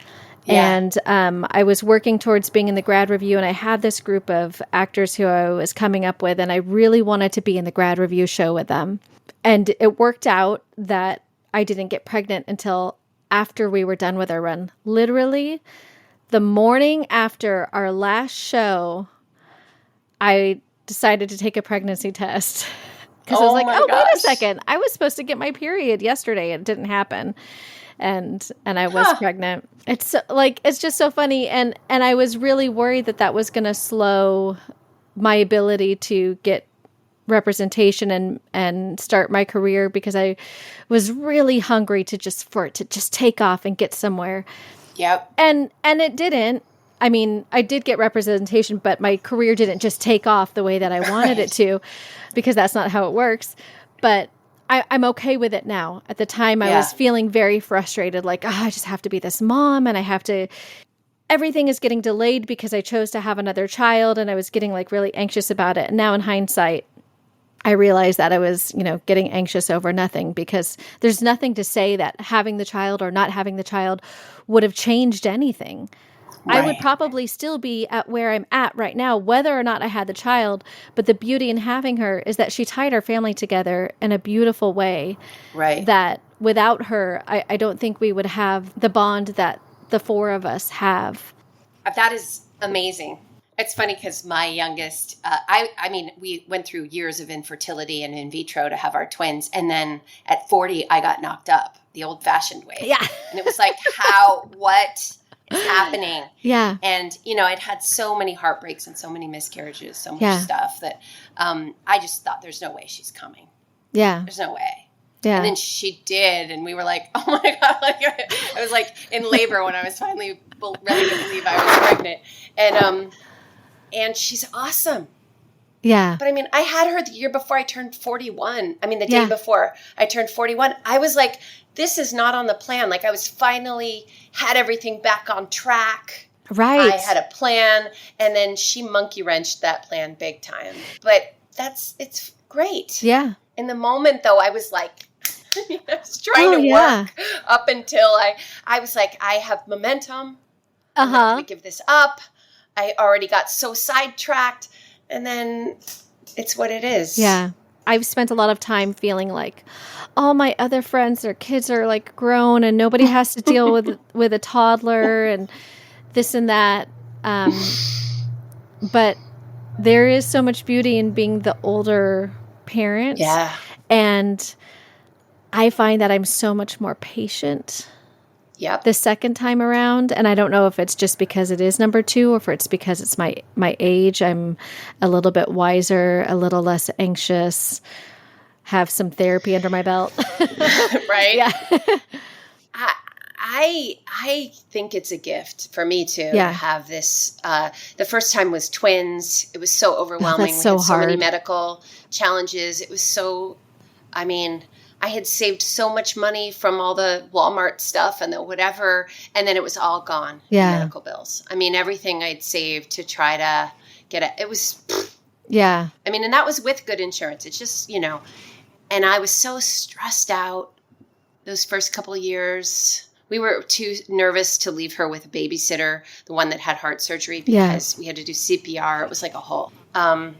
Speaker 2: And I was working towards being in the grad review, and I had this group of actors who I was coming up with, and I really wanted to be in the grad review show with them. And it worked out that I didn't get pregnant until after we were done with our run. Literally, the morning after our last show, I decided to take a pregnancy test. Because I was like, wait a second. I was supposed to get my period yesterday. It didn't happen. And I was pregnant. It's just so funny. And I was really worried that was going to slow my ability to get representation and start my career, because I was really hungry for it to just take off and get somewhere.
Speaker 3: Yep.
Speaker 2: And it didn't. I mean, I did get representation, but my career didn't just take off the way that I wanted it to, because that's not how it works. But I'm okay with it now. At the time, I was feeling very frustrated, like, I just have to be this mom, and everything is getting delayed because I chose to have another child, and I was getting like really anxious about it. And now in hindsight, I realized that I was, getting anxious over nothing, because there's nothing to say that having the child or not having the child would have changed anything. Right. I would probably still be at where I'm at right now, whether or not I had the child. But the beauty in having her is that she tied our family together in a beautiful way.
Speaker 3: Right.
Speaker 2: That without her, I don't think we would have the bond that the four of us have.
Speaker 3: That is amazing. It's funny because my youngest, I mean, we went through years of infertility and in vitro to have our twins. And then at 40, I got knocked up the old fashioned way.
Speaker 2: Yeah.
Speaker 3: And it was like, what is happening?
Speaker 2: Yeah.
Speaker 3: And, I'd had so many heartbreaks and so many miscarriages, so much stuff that I just thought there's no way she's coming.
Speaker 2: Yeah.
Speaker 3: There's no way.
Speaker 2: Yeah.
Speaker 3: And then she did. And we were like, oh my God. Like, I was like in labor when I was finally ready to believe I was pregnant. And she's awesome.
Speaker 2: Yeah.
Speaker 3: But I mean, I had her the year before I turned 41. I mean, the day before I turned 41. I was like, this is not on the plan. Like I was finally had everything back on track.
Speaker 2: Right.
Speaker 3: I had a plan. And then she monkey wrenched that plan big time. But it's great.
Speaker 2: Yeah.
Speaker 3: In the moment though, I was like, I was trying to work up until I was like, I have momentum. I'm not going to give this up. I already got so sidetracked, and then it's what it is.
Speaker 2: Yeah. I've spent a lot of time feeling like all my other friends, their kids are like grown and nobody has to deal with a toddler and this and that. But there is so much beauty in being the older parent.
Speaker 3: Yeah.
Speaker 2: And I find that I'm so much more patient.
Speaker 3: Yep.
Speaker 2: The second time around, and I don't know if it's just because it is number 2 or if it's because it's my age. I'm a little bit wiser, a little less anxious, have some therapy under my belt.
Speaker 3: Right?
Speaker 2: Yeah.
Speaker 3: I think it's a gift for me to have this. The first time was twins. It was so overwhelming.
Speaker 2: That's so
Speaker 3: we had so many
Speaker 2: hard.
Speaker 3: medical challenges. It was so, I had saved so much money from all the Walmart stuff and the whatever, and then it was all gone.
Speaker 2: Yeah.
Speaker 3: Medical bills. I mean, everything I'd saved to try to get it. It was,
Speaker 2: Yeah.
Speaker 3: I mean, and that was with good insurance. It's just, and I was so stressed out those first couple of years. We were too nervous to leave her with a babysitter, the one that had heart surgery, because we had to do CPR. It was like a whole. And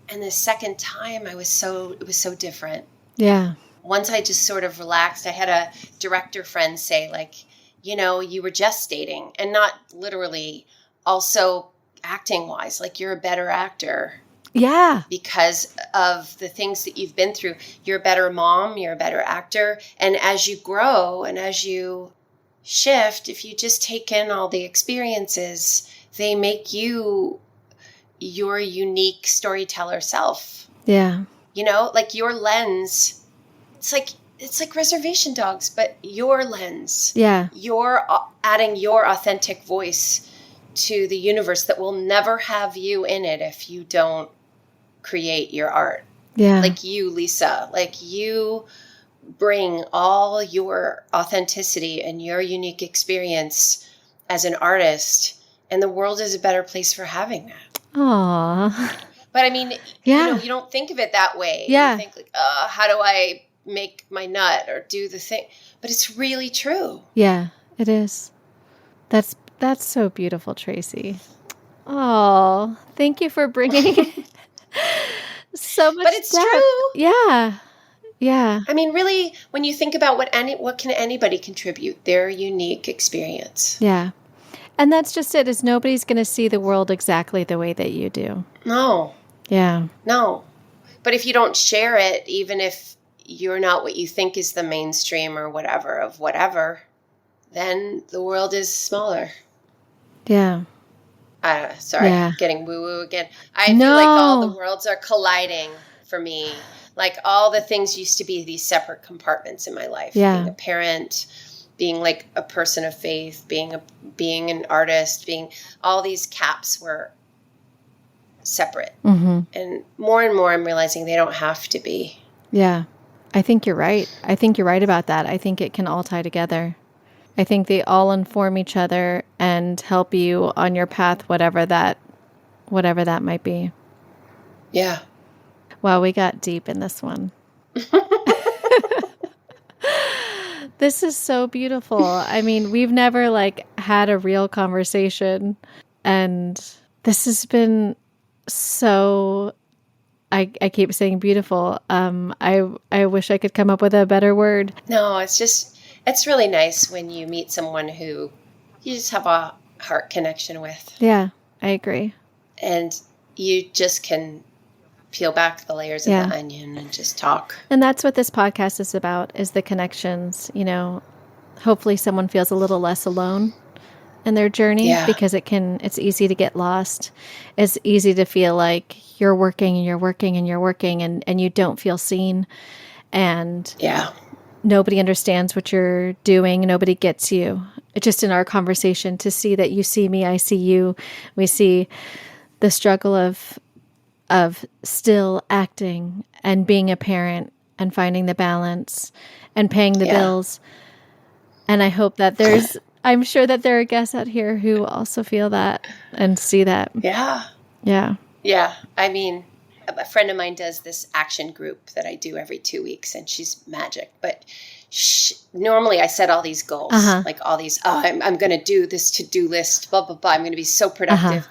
Speaker 3: the second time it was so different.
Speaker 2: Yeah.
Speaker 3: Once I just sort of relaxed, I had a director friend say, like, you were gestating, and not literally, also acting wise, like you're a better actor.
Speaker 2: Yeah.
Speaker 3: Because of the things that you've been through. You're a better mom, you're a better actor. And as you grow and as you shift, if you just take in all the experiences, they make you your unique storyteller self.
Speaker 2: Yeah.
Speaker 3: Like your lens. It's like Reservation Dogs, but your lens.
Speaker 2: Yeah.
Speaker 3: You're adding your authentic voice to the universe that will never have you in it if you don't create your art.
Speaker 2: Yeah.
Speaker 3: Like you, Lisa, like you bring all your authenticity and your unique experience as an artist, and the world is a better place for having that.
Speaker 2: Aww.
Speaker 3: But I mean, you don't think of it that way.
Speaker 2: Yeah.
Speaker 3: You think like, how do I make my nut or do the thing? But it's really true.
Speaker 2: Yeah, it is. That's so beautiful, Tracey. Oh, thank you for bringing so much.
Speaker 3: But it's
Speaker 2: depth.
Speaker 3: true.
Speaker 2: Yeah. Yeah.
Speaker 3: I mean, really, when you think about what can anybody contribute? Their unique experience.
Speaker 2: Yeah. And that's just it, is nobody's going to see the world exactly the way that you do.
Speaker 3: No.
Speaker 2: Yeah.
Speaker 3: No. But if you don't share it, even if you're not what you think is the mainstream or whatever, then the world is smaller.
Speaker 2: Yeah.
Speaker 3: Sorry,
Speaker 2: Yeah.
Speaker 3: getting woo-woo again. I feel like all the worlds are colliding for me. Like all the things used to be these separate compartments in my life.
Speaker 2: Yeah.
Speaker 3: Being a parent, being like a person of faith, being an artist, being all these caps were separate.
Speaker 2: Mm-hmm.
Speaker 3: And more I'm realizing they don't have to be.
Speaker 2: Yeah. I think you're right. I think you're right about that. I think it can all tie together. I think they all inform each other and help you on your path, whatever that might be.
Speaker 3: Yeah.
Speaker 2: Wow, we got deep in this one. This is so beautiful. I mean, we've never had a real conversation, and this has been so, I keep saying beautiful. I wish I could come up with a better word.
Speaker 3: No, it's really nice when you meet someone who you just have a heart connection with.
Speaker 2: Yeah, I agree.
Speaker 3: And you just can peel back the layers of the onion and just talk.
Speaker 2: And that's what this podcast is about, is the connections. Hopefully someone feels a little less alone in their journey, because it's easy to get lost. It's easy to feel like you're working and you're working and you're working and you don't feel seen. And nobody understands what you're doing. Nobody gets you. Just in our conversation, to see that you see me, I see you. We see the struggle of still acting and being a parent and finding the balance and paying the bills. And I hope that I'm sure that there are guests out here who also feel that and see that.
Speaker 3: Yeah.
Speaker 2: Yeah.
Speaker 3: Yeah. I mean, a friend of mine does this action group that I do every 2 weeks, and she's magic. But normally I set all these goals, like all these, I'm going to do this to-do list, blah, blah, blah. I'm going to be so productive.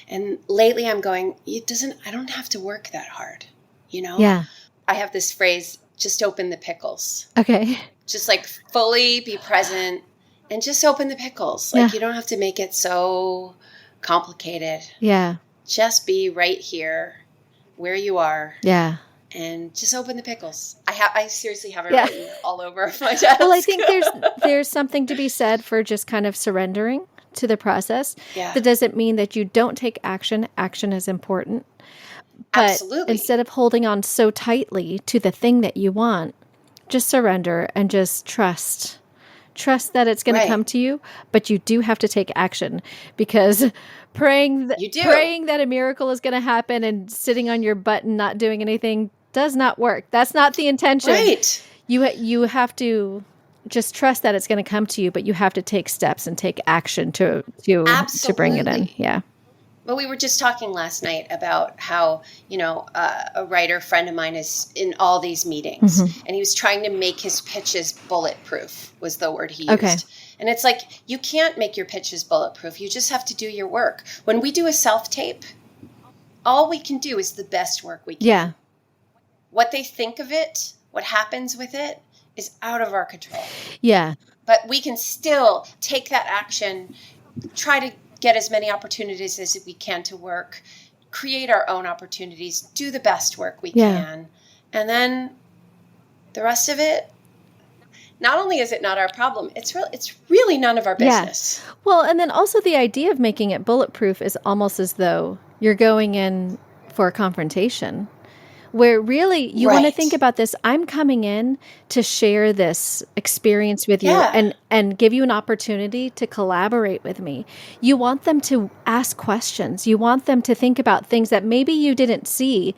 Speaker 3: And lately I'm going, I don't have to work that hard,
Speaker 2: Yeah.
Speaker 3: I have this phrase, just open the pickles.
Speaker 2: Okay.
Speaker 3: Just like fully be present and just open the pickles. Like you don't have to make it so complicated.
Speaker 2: Yeah.
Speaker 3: Just be right here where you are.
Speaker 2: Yeah.
Speaker 3: And just open the pickles. I seriously have it written all over my desk.
Speaker 2: Well, I think there's something to be said for just kind of surrendering to the process.
Speaker 3: Yeah.
Speaker 2: That doesn't mean that you don't take action. Action is important. But
Speaker 3: absolutely.
Speaker 2: Instead of holding on so tightly to the thing that you want, just surrender and just trust. Trust that it's going to come to you, but you do have to take action, because praying that a miracle is going to happen and sitting on your butt and not doing anything does not work. That's not the intention.
Speaker 3: Right.
Speaker 2: You have to just trust that it's going to come to you, but you have to take steps and take action to bring it in. Yeah.
Speaker 3: Well, we were just talking last night about how, a writer friend of mine is in all these meetings, and he was trying to make his pitches bulletproof was the word he used.
Speaker 2: Okay.
Speaker 3: And it's like, you can't make your pitches bulletproof. You just have to do your work. When we do a self-tape, all we can do is the best work we can.
Speaker 2: Yeah.
Speaker 3: What they think of it, what happens with it, is out of our control.
Speaker 2: Yeah.
Speaker 3: But we can still take that action, try to get as many opportunities as we can to work, create our own opportunities, do the best work we can. And then the rest of it, not only is it not our problem, it's really none of our business.
Speaker 2: Yeah. Well, and then also the idea of making it bulletproof is almost as though you're going in for a confrontation, where really you want to think about this. I'm coming in to share this experience with you and give you an opportunity to collaborate with me. You want them to ask questions. You want them to think about things that maybe you didn't see,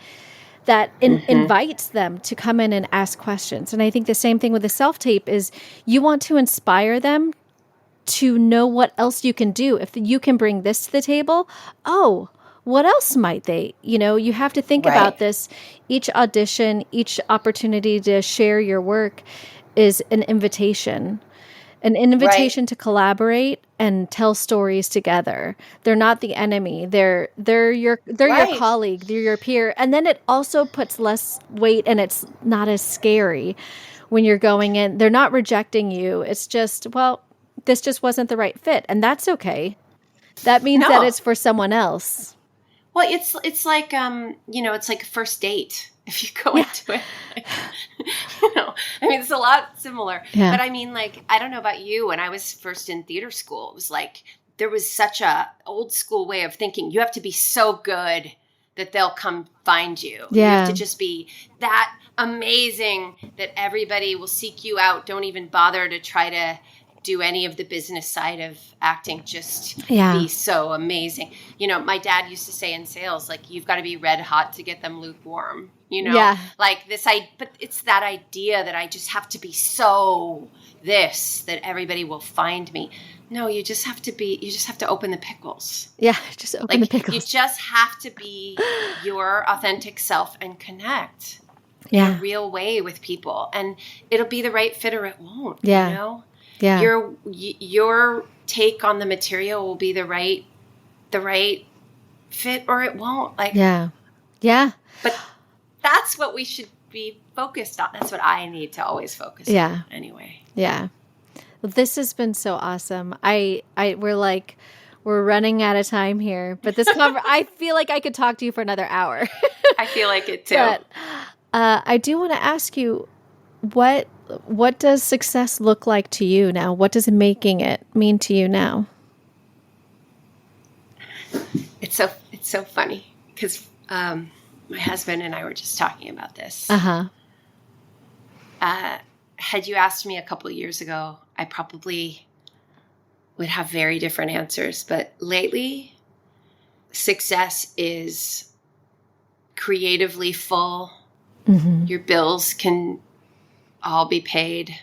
Speaker 2: that invites them to come in and ask questions. And I think the same thing with the self-tape is you want to inspire them to know what else you can do. If you can bring this to the table, what else might they? You have to think about this. Each audition, each opportunity to share your work is an invitation to collaborate and tell stories together. They're not the enemy. They're your colleague. They're your peer. And then it also puts less weight, and it's not as scary when you're going in. They're not rejecting you. It's just, this just wasn't the right fit, and that's okay. That means that it's for someone else.
Speaker 3: Well, it's like it's like a first date. If you go into it, it's a lot similar. Yeah. But I mean, I don't know about you. When I was first in theater school, it was like there was such a old school way of thinking. You have to be so good that they'll come find you. Yeah. You have to just be that amazing that everybody will seek you out. Don't even bother to try to do any of the business side of acting. Just be so amazing. My dad used to say in sales, you've got to be red hot to get them lukewarm. But it's that idea that I just have to be so that everybody will find me. No, you just have to open the pickles.
Speaker 2: Yeah, just open the pickles.
Speaker 3: You just have to be your authentic self and connect
Speaker 2: in
Speaker 3: a real way with people. And it'll be the right fit or it won't,
Speaker 2: Yeah.
Speaker 3: Your take on the material will be the right fit or it won't.
Speaker 2: Yeah.
Speaker 3: But that's what we should be focused on. That's what I need to always focus on anyway.
Speaker 2: Yeah. Well, this has been so awesome. We're we're running out of time here, but I feel like I could talk to you for another hour.
Speaker 3: I feel like it too.
Speaker 2: But I do want to ask you, what does success look like to you now? What does making it mean to you now?
Speaker 3: It's so funny because my husband and I were just talking about this. Had you asked me a couple of years ago, I probably would have very different answers. But lately, success is creatively full. Mm-hmm. Your bills can all be paid.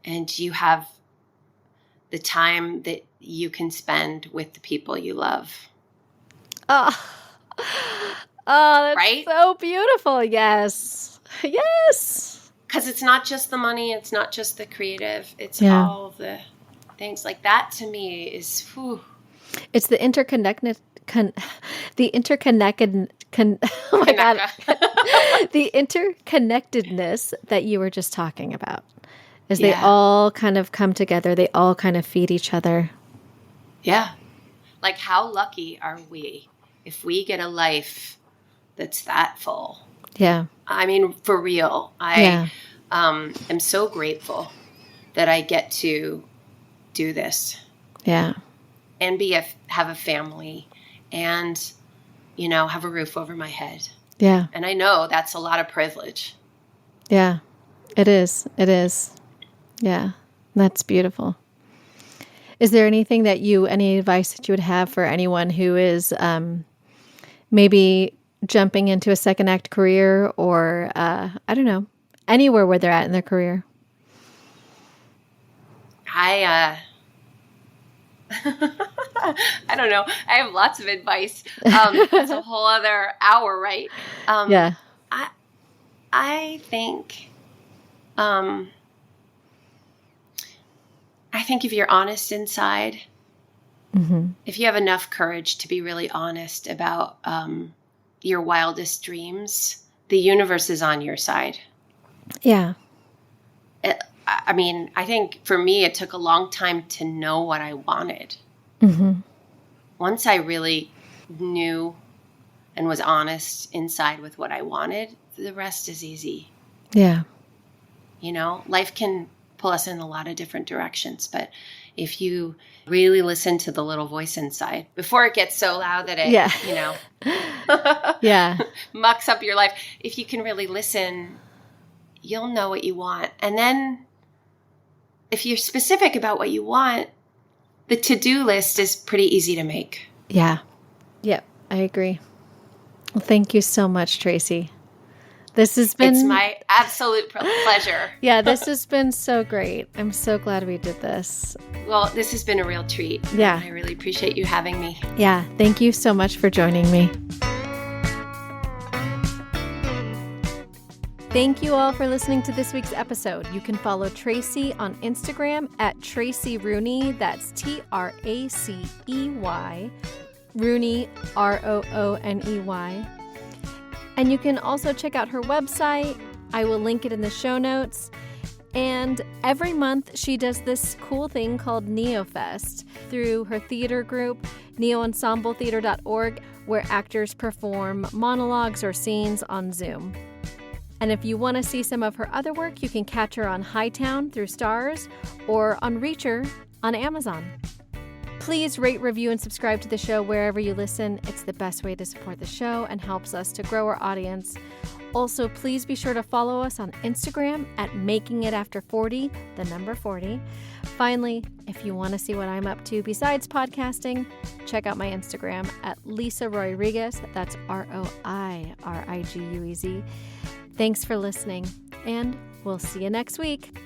Speaker 3: And you have the time that you can spend with the people you love.
Speaker 2: Oh, that's
Speaker 3: right?
Speaker 2: So beautiful. Yes. Yes.
Speaker 3: Because it's not just the money. It's not just the creative. It's all the things like that. To me is, whew.
Speaker 2: It's the interconnected, oh my God, the interconnectedness that you were just talking about. Is they all kind of come together. They all kind of feed each other.
Speaker 3: Yeah. Like, how lucky are we if we get a life that's that full?
Speaker 2: Yeah.
Speaker 3: I mean, for real. I am so grateful that I get to do this.
Speaker 2: Yeah.
Speaker 3: And have a family and, have a roof over my head.
Speaker 2: Yeah. And
Speaker 3: I know that's a lot of privilege.
Speaker 2: Yeah, it is. It is. Yeah, that's beautiful. Is there any advice that you would have for anyone who is maybe jumping into a second act career or, I don't know, anywhere where they're at in their career?
Speaker 3: I don't know. I have lots of advice. It's a whole other hour, right?
Speaker 2: Yeah.
Speaker 3: I think if you're honest inside, mm-hmm. if you have enough courage to be really honest about your wildest dreams, the universe is on your side.
Speaker 2: Yeah.
Speaker 3: I think for me, it took a long time to know what I wanted.
Speaker 2: Mm-hmm.
Speaker 3: Once I really knew and was honest inside with what I wanted, the rest is easy.
Speaker 2: Yeah.
Speaker 3: Life can pull us in a lot of different directions, but if you really listen to the little voice inside before it gets so loud that it, mucks up your life, if you can really listen, you'll know what you want. And then if you're specific about what you want, the to-do list is pretty easy to make.
Speaker 2: Yeah. Yep. I agree. Well, thank you so much, Tracey. It's
Speaker 3: my absolute pleasure.
Speaker 2: Yeah, this has been so great. I'm so glad we did this.
Speaker 3: Well, this has been a real treat.
Speaker 2: Yeah.
Speaker 3: I really appreciate you having me.
Speaker 2: Yeah. Thank you so much for joining me. Thank you all for listening to this week's episode. You can follow Tracey on Instagram at Tracey Rooney. That's Tracey. Rooney, Rooney. And you can also check out her website. I will link it in the show notes. And every month she does this cool thing called NeoFest through her theater group, neoensembletheater.org, where actors perform monologues or scenes on Zoom. And if you want to see some of her other work, you can catch her on Hightown through Stars or on Reacher on Amazon. Please rate, review, and subscribe to the show wherever you listen. It's the best way to support the show and helps us to grow our audience. Also, please be sure to follow us on Instagram at MakingItAfter40, the number 40. Finally, if you want to see what I'm up to besides podcasting, check out my Instagram at Lisa Rodriguez. That's ROIRIGUEZ. Thanks for listening, and we'll see you next week.